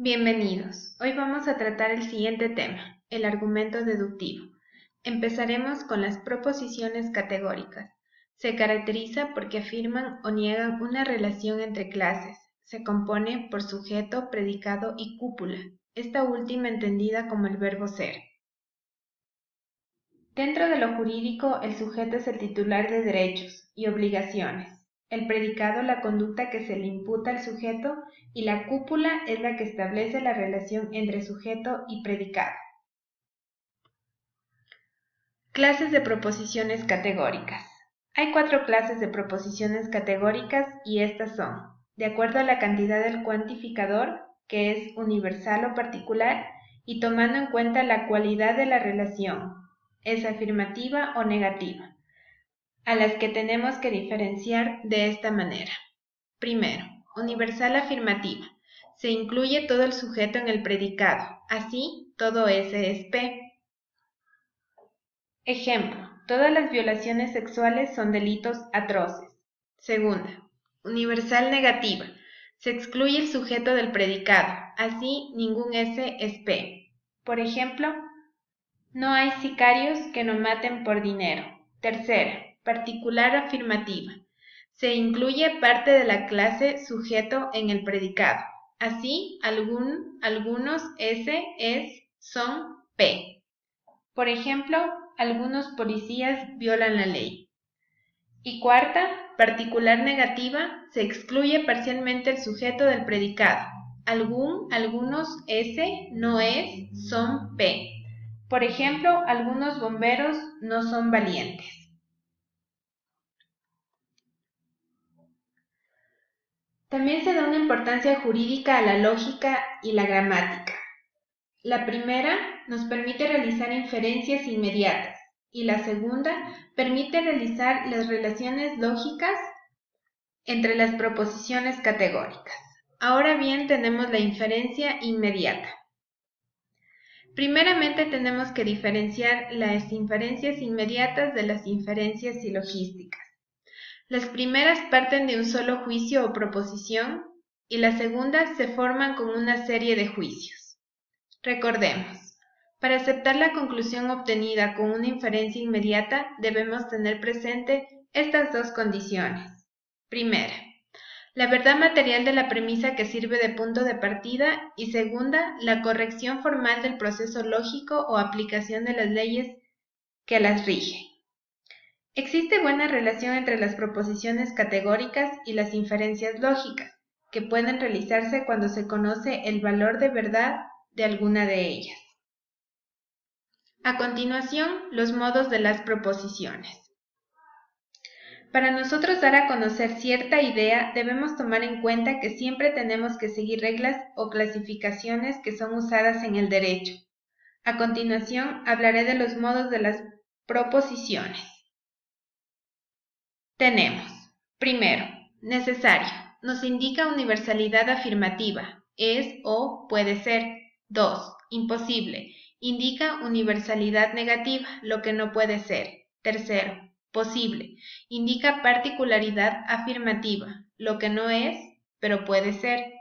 Bienvenidos. Hoy vamos a tratar el siguiente tema, el argumento deductivo. Empezaremos con las proposiciones categóricas. Se caracteriza porque afirman o niegan una relación entre clases. Se compone por sujeto, predicado y cúpula, esta última entendida como el verbo ser. Dentro de lo jurídico, el sujeto es el titular de derechos y obligaciones. El predicado, la conducta que se le imputa al sujeto, y la cúpula es la que establece la relación entre sujeto y predicado. Clases de proposiciones categóricas. Hay 4 clases de proposiciones categóricas y estas son, de acuerdo a la cantidad del cuantificador, que es universal o particular, y tomando en cuenta la cualidad de la relación, es afirmativa o negativa, a las que tenemos que diferenciar de esta manera. Primero, universal afirmativa. Se incluye todo el sujeto en el predicado, así todo S es P. Ejemplo, todas las violaciones sexuales son delitos atroces. Segunda, universal negativa. Se excluye el sujeto del predicado, así ningún S es P. Por ejemplo, no hay sicarios que no maten por dinero. Tercera, particular afirmativa. Se incluye parte de la clase sujeto en el predicado. Así, algunos S es, son P. Por ejemplo, algunos policías violan la ley. Y cuarta, particular negativa, se excluye parcialmente el sujeto del predicado. Algunos S, no es, son P. Por ejemplo, algunos bomberos no son valientes. También se da una importancia jurídica a la lógica y la gramática. La primera nos permite realizar inferencias inmediatas y la segunda permite realizar las relaciones lógicas entre las proposiciones categóricas. Ahora bien, tenemos la inferencia inmediata. Primeramente tenemos que diferenciar las inferencias inmediatas de las inferencias silogísticas. Las primeras parten de un solo juicio o proposición y las segundas se forman con una serie de juicios. Recordemos, para aceptar la conclusión obtenida con una inferencia inmediata debemos tener presente estas dos condiciones. Primera, la verdad material de la premisa que sirve de punto de partida y segunda, la corrección formal del proceso lógico o aplicación de las leyes que las rigen. Existe buena relación entre las proposiciones categóricas y las inferencias lógicas, que pueden realizarse cuando se conoce el valor de verdad de alguna de ellas. A continuación, los modos de las proposiciones. Para nosotros dar a conocer cierta idea, debemos tomar en cuenta que siempre tenemos que seguir reglas o clasificaciones que son usadas en el derecho. A continuación, hablaré de los modos de las proposiciones. Tenemos, primero, necesario. Nos indica universalidad afirmativa, es o puede ser. 2. Imposible. Indica universalidad negativa, lo que no puede ser. Tercero, posible. Indica particularidad afirmativa, lo que no es, pero puede ser.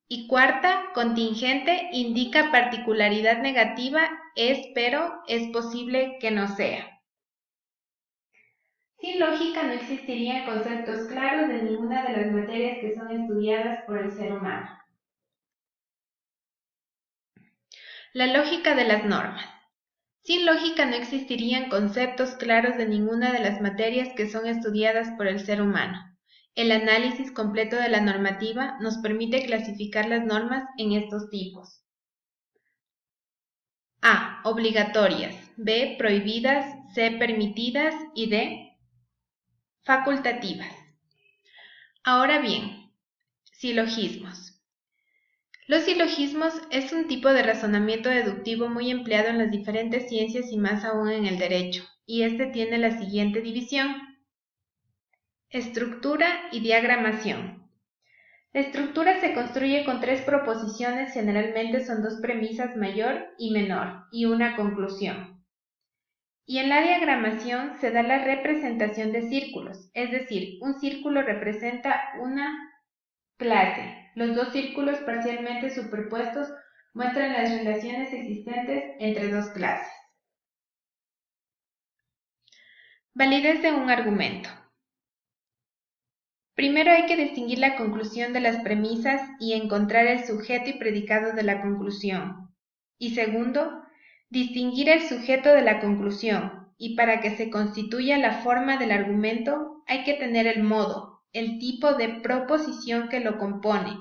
Y cuarta, contingente, indica particularidad negativa, es, pero es posible que no sea. Sin lógica no existirían conceptos claros de ninguna de las materias que son estudiadas por el ser humano. La lógica de las normas. Sin lógica no existirían conceptos claros de ninguna de las materias que son estudiadas por el ser humano. El análisis completo de la normativa nos permite clasificar las normas en estos tipos. A. Obligatorias. B. Prohibidas. C. Permitidas. Y D. Facultativas. Ahora bien, silogismos. Los silogismos es un tipo de razonamiento deductivo muy empleado en las diferentes ciencias y más aún en el derecho, y este tiene la siguiente división. Estructura y diagramación. La estructura se construye con 3 proposiciones, generalmente son 2 premisas mayor y menor, y una conclusión. Y en la diagramación se da la representación de círculos, es decir, un círculo representa una Clase. Los dos círculos parcialmente superpuestos muestran las relaciones existentes entre dos clases. Validez de un argumento. Primero hay que distinguir la conclusión de las premisas y encontrar el sujeto y predicado de la conclusión. Y segundo, distinguir el sujeto de la conclusión, y para que se constituya la forma del argumento hay que tener el modo, el tipo de proposición que lo compone,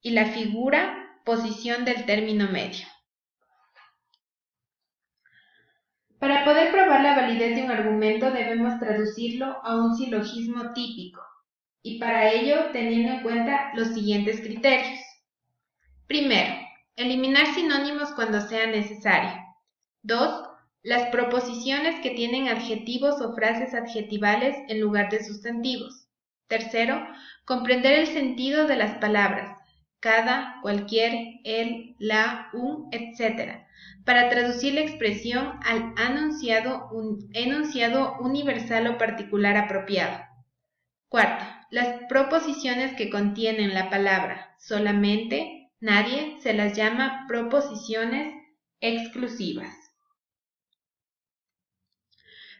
y la figura, posición del término medio. Para poder probar la validez de un argumento debemos traducirlo a un silogismo típico, y para ello teniendo en cuenta los siguientes criterios. Primero, eliminar sinónimos cuando sea necesario. 2. Las proposiciones que tienen adjetivos o frases adjetivales en lugar de sustantivos. Tercero, comprender el sentido de las palabras, cada, cualquier, el, la, un, etc., para traducir la expresión al enunciado universal o particular apropiado. Cuarto, las proposiciones que contienen la palabra solamente, nadie, se las llama proposiciones exclusivas.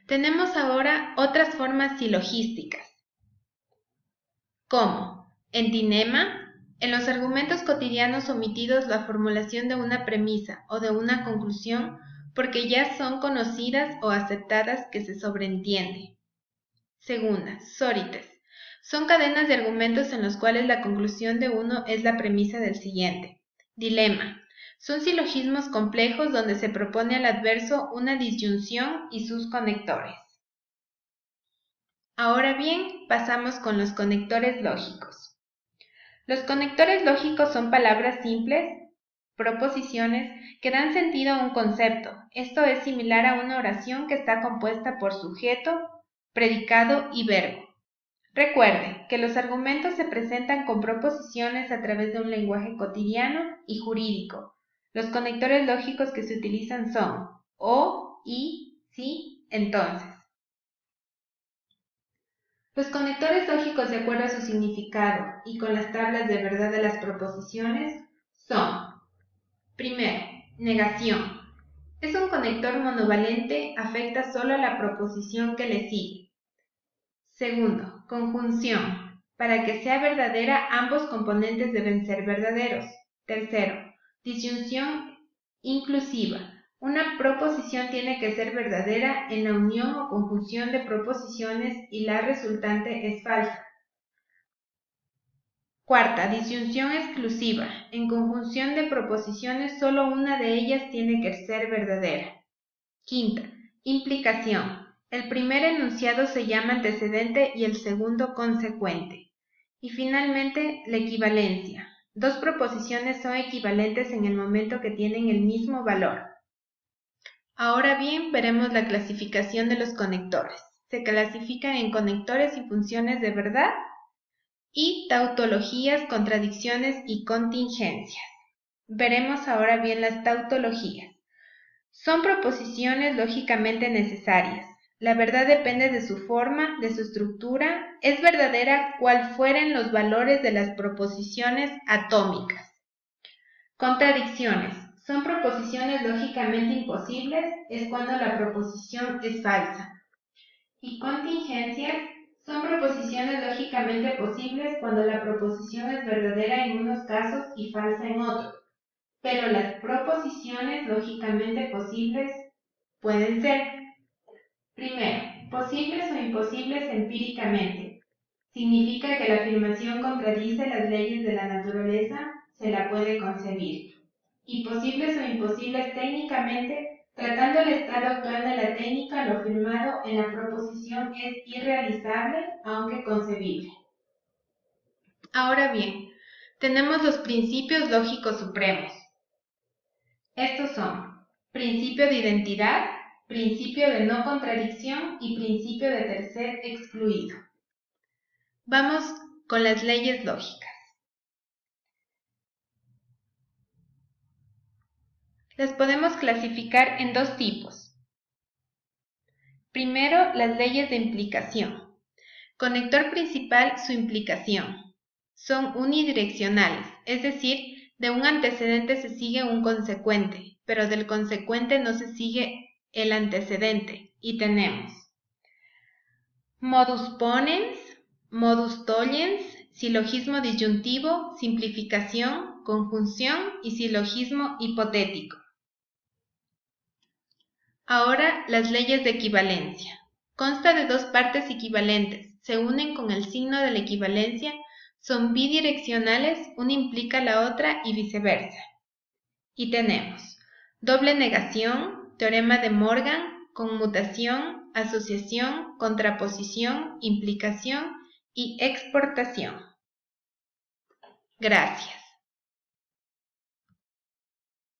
Tenemos ahora otras formas silogísticas, como entinema, en los argumentos cotidianos omitidos la formulación de una premisa o de una conclusión porque ya son conocidas o aceptadas que se sobreentiende. Segunda, sórites. Son cadenas de argumentos en los cuales la conclusión de uno es la premisa del siguiente. Dilema. Son silogismos complejos donde se propone al adverso una disyunción y sus conectores. Ahora bien, pasamos con los conectores lógicos. Los conectores lógicos son palabras simples, proposiciones, que dan sentido a un concepto. Esto es similar a una oración que está compuesta por sujeto, predicado y verbo. Recuerde que los argumentos se presentan con proposiciones a través de un lenguaje cotidiano y jurídico. Los conectores lógicos que se utilizan son o, y, si, entonces. Los conectores lógicos de acuerdo a su significado y con las tablas de verdad de las proposiciones son: primero, negación. Es un conector monovalente, afecta solo a la proposición que le sigue. Segundo, conjunción. Para que sea verdadera, ambos componentes deben ser verdaderos. Tercero, disyunción inclusiva. Una proposición tiene que ser verdadera en la unión o conjunción de proposiciones y la resultante es falsa. Cuarta, disyunción exclusiva. En conjunción de proposiciones, solo una de ellas tiene que ser verdadera. Quinta, implicación. El primer enunciado se llama antecedente y el segundo consecuente. Y finalmente, la equivalencia. Dos proposiciones son equivalentes en el momento que tienen el mismo valor. Ahora bien, veremos la clasificación de los conectores. Se clasifican en conectores y funciones de verdad y tautologías, contradicciones y contingencias. Veremos ahora bien las tautologías. Son proposiciones lógicamente necesarias. La verdad depende de su forma, de su estructura. Es verdadera cual fueren los valores de las proposiciones atómicas. Contradicciones. Son proposiciones lógicamente imposibles, es cuando la proposición es falsa. Y contingencias son proposiciones lógicamente posibles cuando la proposición es verdadera en unos casos y falsa en otros. Pero las proposiciones lógicamente posibles pueden ser: primero, posibles o imposibles empíricamente. Significa que la afirmación contradice las leyes de la naturaleza, se la puede concebir. Y posibles o imposibles técnicamente, tratando el estado actual de la técnica, lo afirmado en la proposición es irrealizable, aunque concebible. Ahora bien, tenemos los principios lógicos supremos. Estos son: principio de identidad, principio de no contradicción y principio de tercer excluido. Vamos con las leyes lógicas. Las podemos clasificar en dos tipos. Primero, las leyes de implicación. Conector principal, su implicación. son unidireccionales, es decir, de un antecedente se sigue un consecuente, pero del consecuente no se sigue el antecedente, y tenemos modus ponens, modus tollens, silogismo disyuntivo, simplificación, conjunción y silogismo hipotético. Ahora, las leyes de equivalencia. Consta de dos partes equivalentes, se unen con el signo de la equivalencia, son bidireccionales, una implica la otra y viceversa. Y tenemos doble negación, teorema de Morgan, conmutación, asociación, contraposición, implicación y exportación. Gracias.